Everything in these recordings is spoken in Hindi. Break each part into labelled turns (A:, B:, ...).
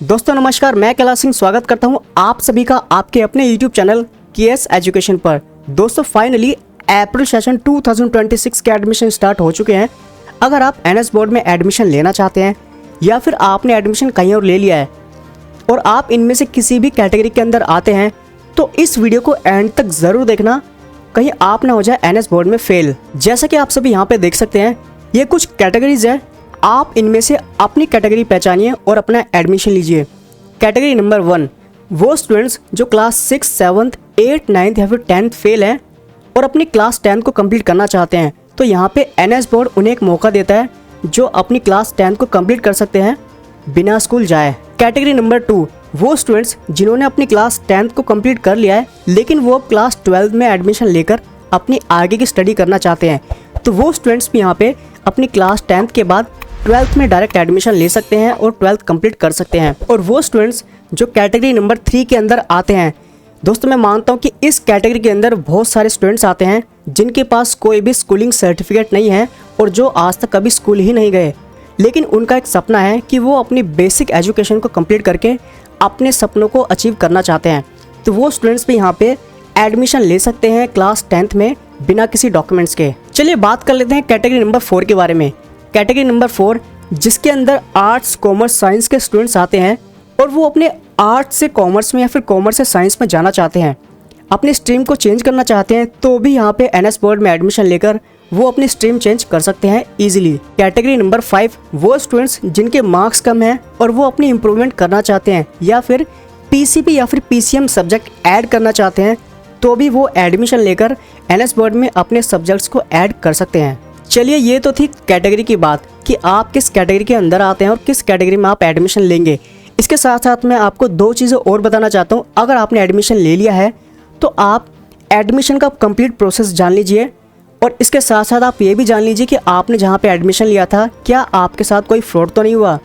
A: दोस्तों नमस्कार, मैं कैलाश सिंह स्वागत करता हूं आप सभी का आपके अपने YouTube चैनल केएस एजुकेशन पर। दोस्तों फाइनली अप्रैल सेशन 2026 के एडमिशन स्टार्ट हो चुके हैं। अगर आप एनएस बोर्ड में एडमिशन लेना चाहते हैं या फिर आपने एडमिशन कहीं और ले लिया है और आप इनमें से किसी भी कैटेगरी के अंदर आते हैं तो इस वीडियो को एंड तक ज़रूर देखना, कहीं आप ना हो जाए एनएस बोर्ड में फेल। जैसा कि आप सभी यहाँ पे देख सकते हैं, ये कुछ कैटेगरीज है, आप इनमें से अपनी कैटेगरी पहचानिए और अपना एडमिशन लीजिए। कैटेगरी नंबर 1, वो स्टूडेंट्स जो क्लास 6, 7, 8, 9 या फिर 10th फेल हैं और अपनी क्लास 10 को कंप्लीट करना चाहते हैं, तो यहाँ पे एनएस बोर्ड उन्हें एक मौका देता है जो अपनी क्लास 10 को कंप्लीट कर सकते हैं बिना स्कूल जाए। कैटेगरी नंबर 2, वो स्टूडेंट्स जिन्होंने अपनी क्लास 10th को कंप्लीट कर लिया है लेकिन वो अब क्लास 12 में एडमिशन लेकर अपनी आगे की स्टडी करना चाहते हैं, तो वो स्टूडेंट्स भी यहाँ पे अपनी क्लास 10th के बाद 12th में डायरेक्ट एडमिशन ले सकते हैं और 12th कंप्लीट कर सकते हैं। और वो स्टूडेंट्स जो कैटेगरी नंबर 3 के अंदर आते हैं, दोस्तों मैं मानता हूँ कि इस कैटेगरी के अंदर बहुत सारे स्टूडेंट्स आते हैं जिनके पास कोई भी स्कूलिंग सर्टिफिकेट नहीं है और जो आज तक कभी स्कूल ही नहीं गए, लेकिन उनका एक सपना है कि वो अपनी बेसिक एजुकेशन को कंप्लीट करके अपने सपनों को अचीव करना चाहते हैं, तो वो स्टूडेंट्स भी यहाँ पे एडमिशन ले सकते हैं क्लास 10th में बिना किसी डॉक्यूमेंट्स के। चलिए बात कर लेते हैं कैटेगरी नंबर 4 के बारे में। कैटेगरी नंबर 4 जिसके अंदर आर्ट्स, कॉमर्स, साइंस के स्टूडेंट्स आते हैं और वो अपने आर्ट्स से कॉमर्स में या फिर कॉमर्स से साइंस में जाना चाहते हैं, अपनी स्ट्रीम को चेंज करना चाहते हैं, तो भी यहाँ पे एनएस बोर्ड में एडमिशन लेकर वो अपनी स्ट्रीम चेंज कर सकते हैं इजीली। कैटेगरी नंबर 5, वो स्टूडेंट्स जिनके मार्क्स कम हैं और वो अपनी इम्प्रूवमेंट करना चाहते हैं या फिर पीसीपी या फिर पीसीएम सब्जेक्ट ऐड करना चाहते हैं, तो भी वो एडमिशन लेकर एनएस बोर्ड में अपने सब्जेक्ट्स को ऐड कर सकते हैं। चलिए ये तो थी कैटेगरी की बात कि आप किस कैटेगरी के अंदर आते हैं और किस कैटेगरी में आप एडमिशन लेंगे। इसके साथ साथ मैं आपको 2 चीज़ें और बताना चाहता हूँ। अगर आपने एडमिशन ले लिया है तो आप एडमिशन का कंप्लीट प्रोसेस जान लीजिए और इसके साथ साथ आप ये भी जान लीजिए कि आपने जहाँ पे एडमिशन लिया था क्या आपके साथ कोई फ्रॉड तो नहीं हुआ।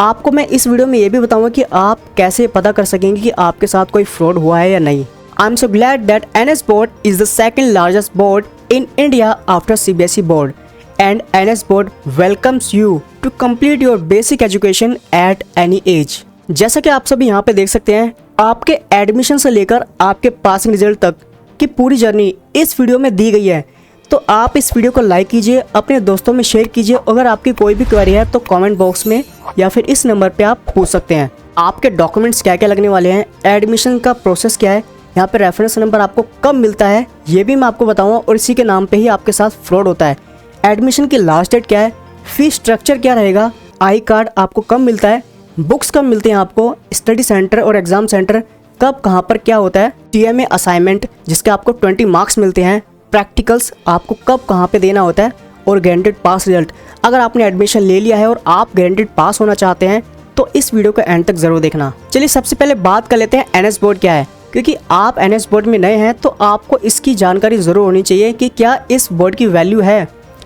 A: आपको मैं इस वीडियो में ये भी बताऊँगा कि आप कैसे पता कर सकेंगे कि आपके साथ कोई फ्रॉड हुआ है या नहीं। I am so glad that NS board is the second largest board in India after CBSE board and NS board welcomes you to complete your basic education at any age। जैसा कि आप सभी यहाँ पे देख सकते हैं, आपके एडमिशन से लेकर आपके पासिंग रिजल्ट तक की पूरी जर्नी इस वीडियो में दी गई है, तो आप इस वीडियो को लाइक कीजिए, अपने दोस्तों में शेयर कीजिए। अगर आपकी कोई भी क्वेरी है तो कमेंट बॉक्स में या फिर इस नंबर पे आप पूछ सकते हैं। आपके डॉक्यूमेंट्स क्या क्या लगने वाले हैं, एडमिशन का प्रोसेस क्या है, यहाँ पे रेफरेंस नंबर आपको कब मिलता है ये भी मैं आपको बताऊंगा और इसी के नाम पे ही आपके साथ फ्रॉड होता है। एडमिशन की लास्ट डेट क्या है, फीस स्ट्रक्चर क्या रहेगा, आई कार्ड आपको कब मिलता है, बुक्स कब मिलते हैं आपको, स्टडी सेंटर और एग्जाम सेंटर कब कहाँ पर क्या होता है, TMA असाइनमेंट जिसके आपको 20 मार्क्स मिलते हैं, प्रैक्टिकल्स आपको कब कहाँ पे देना होता है और गारंटेड पास रिजल्ट। अगर आपने एडमिशन ले लिया है और आप गारंटेड पास होना चाहते हैं तो इस वीडियो को एंड तक जरूर देखना। चलिए सबसे पहले बात कर लेते हैं एनएस बोर्ड क्या है, क्योंकि आप एनएस बोर्ड में नए हैं तो आपको इसकी जानकारी ज़रूर होनी चाहिए कि क्या इस बोर्ड की वैल्यू है।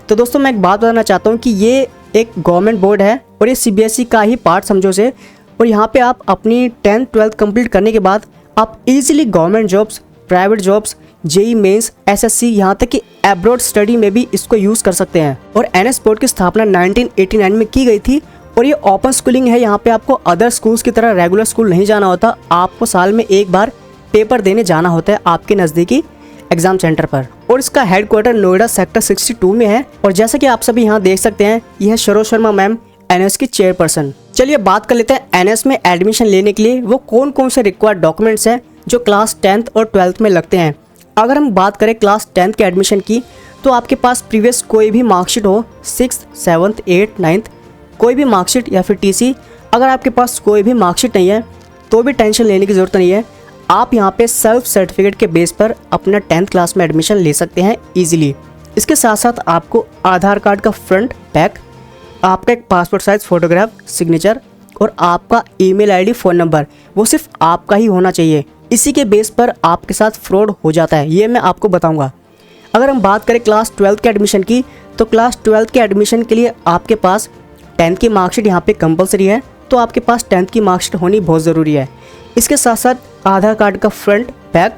A: तो दोस्तों मैं एक बात बताना चाहता हूँ कि ये एक गवर्नमेंट बोर्ड है और ये CBSE का ही पार्ट समझो से, और यहाँ पे आप अपनी 10th 12th कंप्लीट करने के बाद आप easily government jobs, private jobs, JEE mains, SSC, यहाँ तक कि एब्रॉड स्टडी में भी इसको यूज़ कर सकते हैं। और एनएस बोर्ड की स्थापना 1989 में की गई थी और ये ओपन स्कूलिंग है। यहाँ पे आपको अदर स्कूल्स की तरह रेगुलर स्कूल नहीं जाना होता, आपको साल में एक बार पेपर देने जाना होता है आपके नज़दीकी एग्जाम सेंटर पर। और इसका हेडक्वार्टर नोएडा सेक्टर 62 में है। और जैसा कि आप सभी यहाँ देख सकते हैं, यह सरोज शर्मा मैम NS की चेयरपर्सन। चलिए बात कर लेते हैं NS में एडमिशन लेने के लिए वो कौन कौन से रिक्वायर्ड डॉक्यूमेंट्स हैं जो क्लास 10th और 12th में लगते हैं। अगर हम बात करें क्लास 10th के एडमिशन की, तो आपके पास प्रीवियस कोई भी मार्कशीट हो, 6th, 7th, 8th, 9th, कोई भी मार्कशीट या फिर TC। अगर आपके पास कोई भी मार्कशीट नहीं है तो भी टेंशन लेने की ज़रूरत नहीं है, आप यहाँ पे सेल्फ सर्टिफिकेट के बेस पर अपना 10th क्लास में एडमिशन ले सकते हैं इजीली। इसके साथ साथ आपको आधार कार्ड का फ्रंट बैक, आपका एक पासपोर्ट साइज फोटोग्राफ, सिग्नेचर और आपका ईमेल आईडी, फ़ोन नंबर, वो सिर्फ आपका ही होना चाहिए। इसी के बेस पर आपके साथ फ्रॉड हो जाता है, ये मैं आपको बताऊँगा। अगर हम बात करें क्लास 12th के एडमिशन की, तो क्लास 12th के एडमिशन के लिए आपके पास 10th की मार्कशीट यहाँ पे कंपलसरी है, तो आपके पास 10th की मार्कशीट होनी बहुत ज़रूरी है। इसके साथ साथ आधार कार्ड का फ्रंट बैक,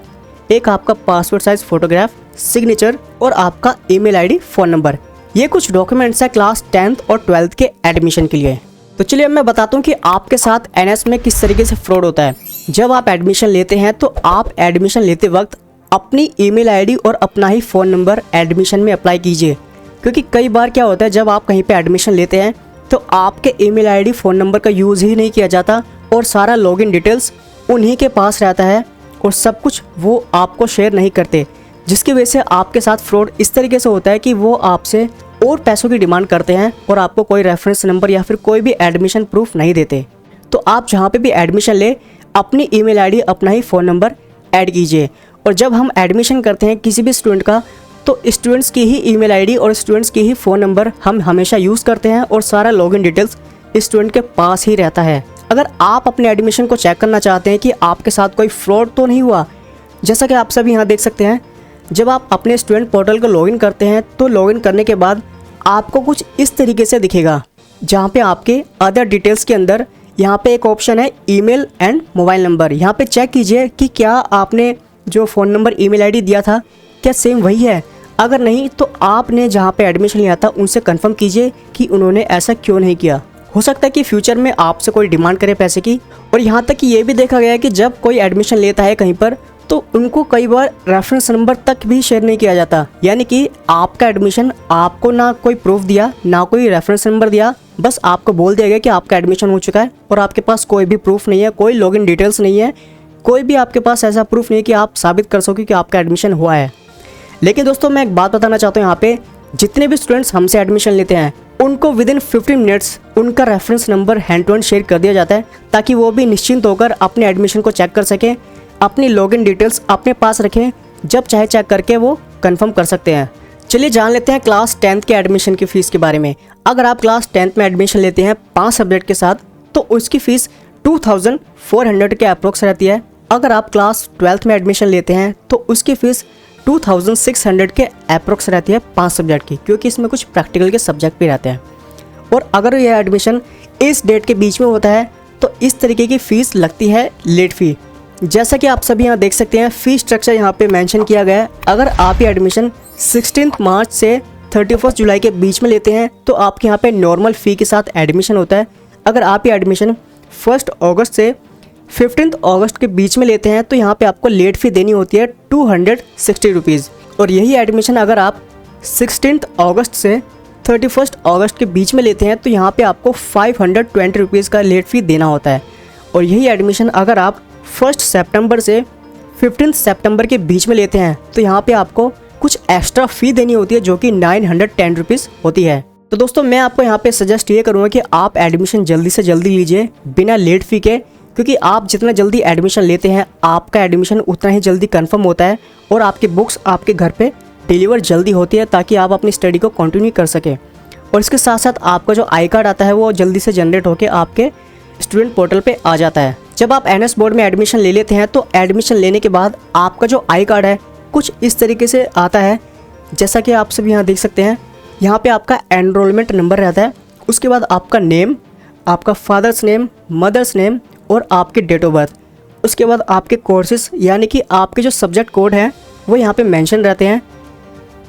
A: एक आपका पासपोर्ट साइज फोटोग्राफ, सिग्नेचर और आपका ईमेल आईडी, फ़ोन नंबर, ये कुछ डॉक्यूमेंट्स है क्लास 10th और 12th के एडमिशन के लिए। तो चलिए अब मैं बताता हूँ कि आपके साथ एनएस में किस तरीके से फ्रॉड होता है। जब आप एडमिशन लेते हैं तो आप एडमिशन लेते वक्त अपनी ईमेल आईडी और अपना ही फ़ोन नंबर एडमिशन में अप्लाई कीजिए, क्योंकि कई बार क्या होता है जब आप कहीं पे एडमिशन लेते हैं तो आपके ईमेल आईडी फ़ोन नंबर का यूज़ ही नहीं किया जाता और सारा लॉगिन डिटेल्स उन्हीं के पास रहता है और सब कुछ वो आपको शेयर नहीं करते, जिसकी वजह से आपके साथ फ्रॉड इस तरीके से होता है कि वो आपसे और पैसों की डिमांड करते हैं और आपको कोई रेफरेंस नंबर या फिर कोई भी एडमिशन प्रूफ नहीं देते। तो आप जहाँ पे भी एडमिशन ले अपनी ईमेल आईडी अपना ही फ़ोन नंबर ऐड कीजिए। और जब हम एडमिशन करते हैं किसी भी स्टूडेंट का तो स्टूडेंट्स की ही ईमेल आईडी और स्टूडेंट्स की ही फ़ोन नंबर हम हमेशा यूज़ करते हैं और सारा लॉगिन डिटेल्स स्टूडेंट के पास ही रहता है। अगर आप अपने एडमिशन को चेक करना चाहते हैं कि आपके साथ कोई फ्रॉड तो नहीं हुआ, जैसा कि आप सभी यहाँ देख सकते हैं, जब आप अपने स्टूडेंट पोर्टल को लॉगिन करते हैं तो लॉगिन करने के बाद आपको कुछ इस तरीके से दिखेगा, जहाँ पे आपके अदर डिटेल्स के अंदर यहाँ पे एक ऑप्शन है ईमेल एंड मोबाइल नंबर। यहाँ पे चेक कीजिए कि क्या आपने जो फ़ोन नंबर ईमेल आईडी दिया था क्या सेम वही है। अगर नहीं तो आपने जहाँ पे एडमिशन लिया था उनसे कंफर्म कीजिए कि उन्होंने ऐसा क्यों नहीं किया। हो सकता है कि फ्यूचर में आपसे कोई डिमांड करे पैसे की। और यहाँ तक कि ये भी देखा गया है कि जब कोई एडमिशन लेता है कहीं पर तो उनको कई बार रेफरेंस नंबर तक भी शेयर नहीं किया जाता, यानी कि आपका एडमिशन आपको ना कोई प्रूफ दिया ना कोई रेफरेंस नंबर दिया, बस आपको बोल दिया गया कि आपका एडमिशन हो चुका है और आपके पास कोई भी प्रूफ नहीं है, कोई लॉगिन डिटेल्स नहीं है, कोई भी आपके पास ऐसा प्रूफ नहीं है कि आप साबित कर सको कि आपका एडमिशन हुआ है। लेकिन दोस्तों मैं एक बात बताना चाहता हूँ, यहाँ पे जितने भी स्टूडेंट्स हमसे एडमिशन लेते हैं उनको विदिन 15 मिनट्स उनका reference number hand to hand share कर दिया जाता है, ताकि वो भी निश्चिंत होकर अपने एडमिशन को चेक कर सकें, अपनी लॉगिन डिटेल्स अपने पास रखें, जब चाहे चेक करके वो कंफर्म कर सकते हैं। चलिए जान लेते हैं क्लास 10th के एडमिशन की फ़ीस के बारे में। अगर आप क्लास 10th में एडमिशन लेते हैं 5 सब्जेक्ट के साथ तो उसकी फ़ीस 2400 के अप्रोक्स रहती है। अगर आप क्लास 12th में एडमिशन लेते हैं तो उसकी फ़ीस 2600 के अप्रोक्स रहती है 5 सब्जेक्ट की, क्योंकि इसमें कुछ प्रैक्टिकल के सब्जेक्ट भी रहते हैं। और अगर यह एडमिशन इस डेट के बीच में होता है तो इस तरीके की फ़ीस लगती है लेट फ़ी। जैसा कि आप सभी यहाँ देख सकते हैं फ़ी स्ट्रक्चर यहाँ पे मेंशन किया गया है। अगर आप ये एडमिशन 16 मार्च से 31 जुलाई के बीच में लेते हैं तो आपके यहाँ पे नॉर्मल फ़ी के साथ एडमिशन होता है। अगर आप ये एडमिशन 1 अगस्त से 15 अगस्त के बीच में लेते हैं तो यहाँ पे आपको लेट फ़ी देनी होती है 260 रुपीज़। और यही एडमिशन अगर आप 16 अगस्त से 31 अगस्त के बीच में लेते हैं तो यहाँ पे आपको 520 रुपीज़ का लेट फ़ी देना होता है। और यही एडमिशन अगर आप 1 सितंबर से 15 सितंबर के बीच में लेते हैं तो यहाँ पे आपको कुछ एक्स्ट्रा फ़ी देनी होती है, जो कि 910 रुपीज़ होती है। तो दोस्तों मैं आपको यहाँ पे सजेस्ट ये करूँगा कि आप एडमिशन जल्दी से जल्दी लीजिए बिना लेट फ़ी के, क्योंकि आप जितना जल्दी एडमिशन लेते हैं आपका एडमिशन उतना ही जल्दी कंफर्म होता है और आपकी बुक्स आपके घर पे डिलीवर जल्दी होती है, ताकि आप अपनी स्टडी को कंटिन्यू कर सकें। और इसके साथ साथ आपका जो आई कार्ड आता है वो जल्दी से जनरेट होकर आपके स्टूडेंट पोर्टल पे आ जाता है। जब आप एनएस बोर्ड में एडमिशन ले लेते हैं तो एडमिशन लेने के बाद आपका जो आई कार्ड है कुछ इस तरीके से आता है, जैसा कि आप सभी यहाँ देख सकते हैं। यहाँ पे आपका एनरोलमेंट नंबर रहता है, उसके बाद आपका नेम, आपका फादर्स नेम, मदर्स नेम और आपकी डेट ऑफ बर्थ। उसके बाद आपके कोर्सेज यानी कि आपके जो सब्जेक्ट कोड हैं वो यहाँ पे मेंशन रहते हैं।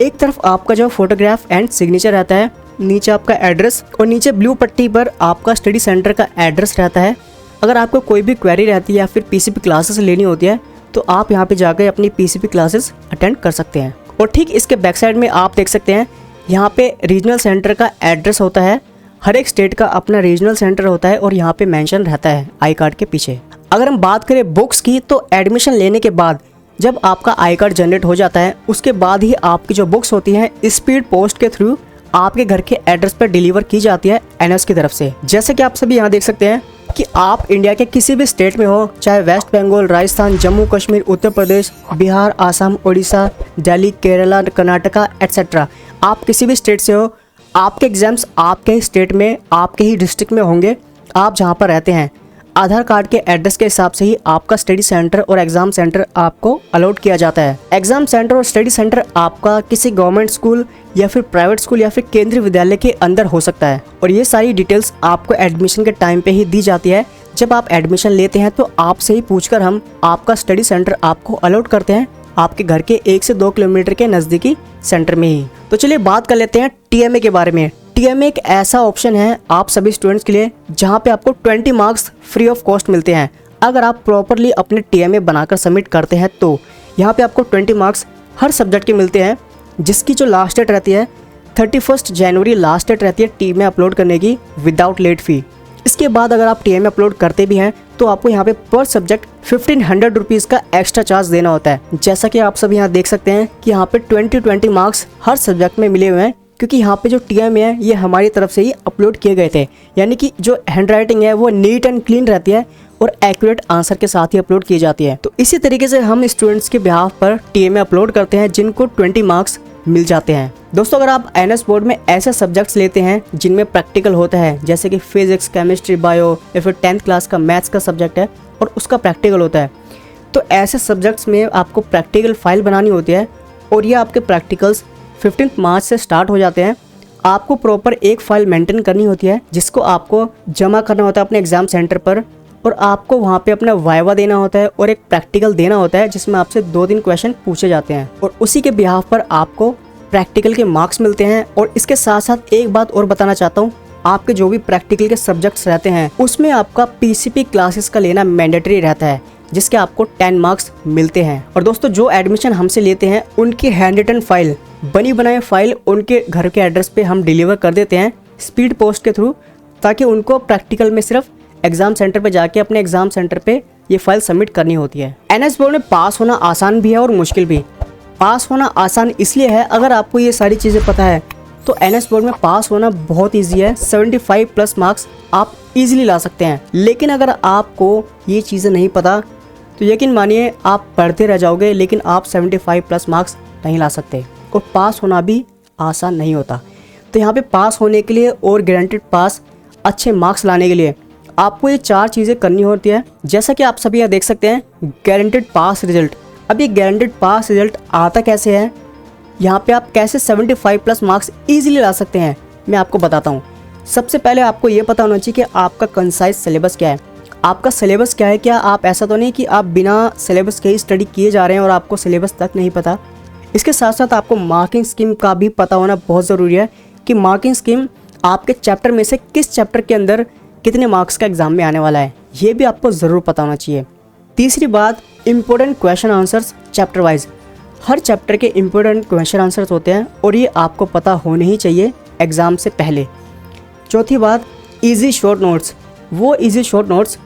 A: एक तरफ आपका जो फोटोग्राफ एंड सिग्नेचर रहता है, नीचे आपका एड्रेस और नीचे ब्लू पट्टी पर आपका स्टडी सेंटर का एड्रेस रहता है। अगर आपको कोई भी क्वेरी रहती है या फिर पीसीपी क्लासेस लेनी होती है तो आप यहाँ पे जाकर अपनी पीसीपी क्लासेस अटेंड कर सकते हैं। और ठीक इसके बैक साइड में आप देख सकते हैं यहाँ पे रीजनल सेंटर का एड्रेस होता है। हर एक स्टेट का अपना रीजनल सेंटर होता है और यहाँ पे मेंशन रहता है आई कार्ड के पीछे। अगर हम बात करें बुक्स की तो एडमिशन लेने के बाद जब आपका आई कार्ड जनरेट हो जाता है उसके बाद ही आपकी जो बुक्स होती हैं स्पीड पोस्ट के थ्रू आपके घर के एड्रेस पर डिलीवर की जाती है एनएस की तरफ से। जैसे कि आप सभी यहाँ देख सकते हैं कि आप इंडिया के किसी भी स्टेट में हो, चाहे वेस्ट बंगाल, राजस्थान, जम्मू कश्मीर, उत्तर प्रदेश, बिहार, आसाम, उड़ीसा, दिल्ली, केरला, कर्नाटका एटसेट्रा, आप किसी भी स्टेट से हो, आपके एग्जाम्स आपके ही स्टेट में आपके ही डिस्ट्रिक्ट में होंगे। आप जहाँ पर रहते हैं आधार कार्ड के एड्रेस के हिसाब से ही आपका स्टडी सेंटर और एग्जाम सेंटर आपको अलॉट किया जाता है। एग्जाम सेंटर और स्टडी सेंटर आपका किसी गवर्नमेंट स्कूल या फिर प्राइवेट स्कूल या फिर केंद्रीय विद्यालय के अंदर हो सकता है। और ये सारी डिटेल्स आपको एडमिशन के टाइम पे ही दी जाती है। जब आप एडमिशन लेते हैं तो आपसे ही पूछकर हम आपका स्टडी सेंटर आपको अलॉट करते हैं आपके घर के 1 से 2 किलोमीटर के नज़दीकी सेंटर में ही। तो चलिए बात कर लेते हैं टीएमए के बारे में। टीएमए एक ऐसा ऑप्शन है आप सभी स्टूडेंट्स के लिए जहां पे आपको 20 मार्क्स फ्री ऑफ कॉस्ट मिलते हैं। अगर आप प्रॉपरली अपने टीएमए बनाकर सबमिट करते हैं तो यहाँ पे आपको 20 मार्क्स हर सब्जेक्ट के मिलते हैं, जिसकी जो लास्ट डेट रहती है 31 जनवरी लास्ट डेट रहती है टीएमए अपलोड करने की विदाउट लेट फी। इसके बाद अगर आप टीएमए अपलोड करते भी हैं तो आपको यहाँ पे पर सब्जेक्ट 1500 रुपीज़ का एक्स्ट्रा चार्ज देना होता है। जैसा कि आप सब यहाँ देख सकते हैं कि यहाँ पे 20 मार्क्स हर सब्जेक्ट में मिले हुए हैं, क्योंकि यहाँ पे जो टीएमए है ये हमारी तरफ से ही अपलोड किए गए थे। यानी कि जो हैंड राइटिंग है वो नीट एंड क्लीन रहती है और एक्यूरेट आंसर के साथ ही अपलोड की जाती है। तो इसी तरीके से हम स्टूडेंट्स के बिहाफ पर टीएमए अपलोड करते हैं जिनको 20 मार्क्स मिल जाते हैं। दोस्तों अगर आप एनएस बोर्ड में ऐसे सब्जेक्ट्स लेते हैं जिनमें प्रैक्टिकल होता है, जैसे कि फिजिक्स, केमिस्ट्री, बायो या फिर 10th क्लास का मैथ्स का सब्जेक्ट है और उसका प्रैक्टिकल होता है, तो ऐसे सब्जेक्ट्स में आपको प्रैक्टिकल फाइल बनानी होती है और ये आपके प्रैक्टिकल्स 15 मार्च से स्टार्ट हो जाते हैं। आपको प्रॉपर एक फ़ाइल मेंटेन करनी होती है जिसको आपको जमा करना होता है अपने एग्ज़ाम सेंटर पर, और आपको वहाँ पे अपना वाइवा देना होता है और एक प्रैक्टिकल देना होता है जिसमें आपसे 2-3 क्वेश्चन पूछे जाते हैं और उसी के बिहाफ पर आपको प्रैक्टिकल के मार्क्स मिलते हैं। और इसके साथ साथ एक बात और बताना चाहता हूँ, आपके जो भी प्रैक्टिकल के सब्जेक्ट्स रहते हैं उसमें आपका पीसीपी क्लासेस का लेना मैंडेटरी रहता है, जिसके आपको 10 मार्क्स मिलते हैं। और दोस्तों जो एडमिशन हमसे लेते हैं उनकी हैंड रिटन फाइल, बनी बनाई फाइल उनके घर के एड्रेस पे हम डिलीवर कर देते हैं स्पीड पोस्ट के थ्रू, ताकि उनको प्रैक्टिकल में सिर्फ एग्जाम सेंटर पे जाके अपने एग्जाम सेंटर पे ये फाइल सबमिट करनी होती है। एनएस बोर्ड में पास होना आसान भी है और मुश्किल भी। पास होना आसान इसलिए है, अगर आपको ये सारी चीज़ें पता है तो एनएस बोर्ड में पास होना बहुत इजी है। 75 प्लस मार्क्स आप इजीली ला सकते हैं। लेकिन अगर आपको ये चीज़ें नहीं पता तो यकीन मानिए आप पढ़ते रह जाओगे, लेकिन आप 75 प्लस मार्क्स नहीं ला सकते और पास होना भी आसान नहीं होता। तो यहाँ पे पास होने के लिए और गारंटेड पास, अच्छे मार्क्स लाने के लिए आपको ये 4 चीज़ें करनी होती है। जैसा कि आप सभी यहाँ देख सकते हैं गारंटेड पास रिजल्ट। अब ये गारंटेड पास रिजल्ट आता कैसे है, यहाँ पे आप कैसे 75 प्लस मार्क्स इजीली ला सकते हैं, मैं आपको बताता हूँ। सबसे पहले आपको ये पता होना चाहिए कि आपका कंसाइज सिलेबस क्या है। आपका सिलेबस क्या है, क्या आप ऐसा तो नहीं कि आप बिना सिलेबस के ही स्टडी किए जा रहे हैं और आपको सिलेबस तक नहीं पता। इसके साथ साथ आपको मार्किंग स्कीम का भी पता होना बहुत ज़रूरी है कि मार्किंग स्कीम आपके चैप्टर में से किस चैप्टर के अंदर कितने मार्क्स का एग्जाम में आने वाला है, ये भी आपको ज़रूर पता होना चाहिए। तीसरी बात, important question answers chapter wise. हर चैप्टर के इम्पोर्टेंट क्वेश्चन आंसर्स होते हैं और ये आपको पता होने ही चाहिए एग्ज़ाम से पहले। चौथी बात, इजी शॉर्ट नोट्स। वो इजी शॉर्ट नोट्स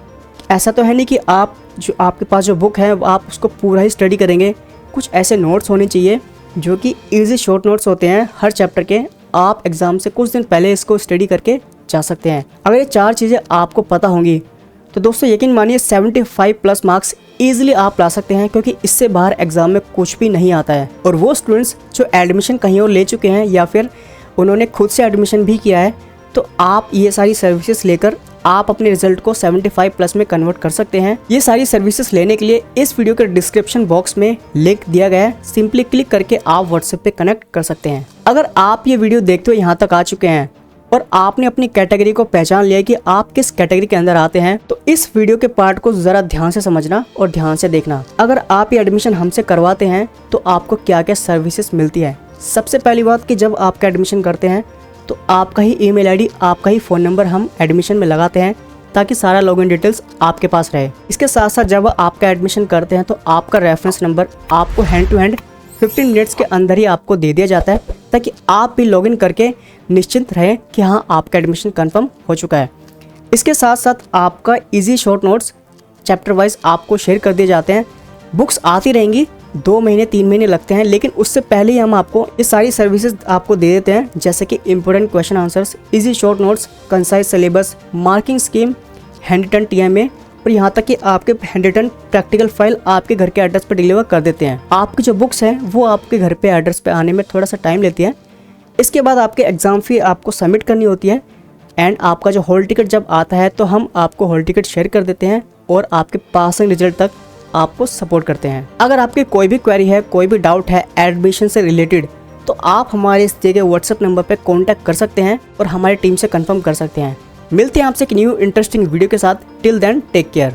A: ऐसा तो है नहीं कि आप जो आपके पास जो बुक है आप उसको पूरा ही स्टडी करेंगे। कुछ ऐसे नोट्स होने चाहिए जो कि इजी शॉर्ट नोट्स होते हैं हर चैप्टर के। आप एग्ज़ाम से कुछ दिन पहले इसको स्टडी करके जा सकते हैं। अगर ये 4 चीज़ें आपको पता होंगी तो दोस्तों यकीन मानिए 75 प्लस मार्क्स ईजिली आप ला सकते हैं, क्योंकि इससे बाहर एग्जाम में कुछ भी नहीं आता है। और वो स्टूडेंट्स जो एडमिशन कहीं और ले चुके हैं या फिर उन्होंने खुद से एडमिशन भी किया है, तो आप ये सारी सर्विसेज लेकर आप अपने रिजल्ट को 75 प्लस में कन्वर्ट कर सकते हैं। ये सारी सर्विसेज लेने के लिए इस वीडियो के डिस्क्रिप्शन बॉक्स में लिंक दिया गया है, सिंपली क्लिक करके आप व्हाट्सएप पे कनेक्ट कर सकते हैं। अगर आप ये वीडियो देखते हुए यहाँ तक आ चुके हैं और आपने अपनी कैटेगरी को पहचान लिया कि आप किस कैटेगरी के अंदर आते हैं, तो इस वीडियो के पार्ट को ज़रा ध्यान से समझना और ध्यान से देखना। अगर आप ये एडमिशन हमसे करवाते हैं तो आपको क्या क्या सर्विसेज मिलती है। सबसे पहली बात कि जब आपका एडमिशन करते हैं तो आपका ही ईमेल आईडी, आपका ही फ़ोन नंबर हम एडमिशन में लगाते हैं ताकि सारा लॉगिन डिटेल्स आपके पास रहे। इसके साथ साथ जब आपका एडमिशन करते हैं तो आपका रेफरेंस नंबर आपको हैंड टू हैंड 15 मिनट्स के अंदर ही आपको दे दिया जाता है, ताकि आप भी लॉगिन करके निश्चिंत रहें कि हाँ आपका एडमिशन कंफर्म हो चुका है। इसके साथ साथ आपका easy short notes chapter wise आपको शेयर कर दिए जाते हैं। बुक्स आती रहेंगी, 2 महीने 3 महीने लगते हैं, लेकिन उससे पहले ही हम आपको ये सारी सर्विसेज आपको दे देते हैं, जैसे कि important question answers, easy short notes, concise syllabus, marking scheme, handwritten TMA और यहाँ तक कि आपके हैंड रिटन प्रैक्टिकल फाइल आपके घर के एड्रेस पर डिलीवर कर देते हैं। आपकी जो बुक्स हैं वो आपके घर पे एड्रेस पे आने में थोड़ा सा टाइम लेती है। इसके बाद आपके एग्ज़ाम फी आपको सबमिट करनी होती है एंड आपका जो हॉल टिकट जब आता है तो हम आपको हॉल टिकट शेयर कर देते हैं और आपके पासिंग रिजल्ट तक आपको सपोर्ट करते हैं। अगर आपकी कोई भी क्वेरी है, कोई भी डाउट है एडमिशन से रिलेटेड, तो आप हमारे इस दिए गए व्हाट्सएप नंबर पर कॉन्टैक्ट कर सकते हैं और हमारी टीम से कंफर्म कर सकते हैं। मिलते हैं आपसे एक न्यू इंटरेस्टिंग वीडियो के साथ। Till then take care.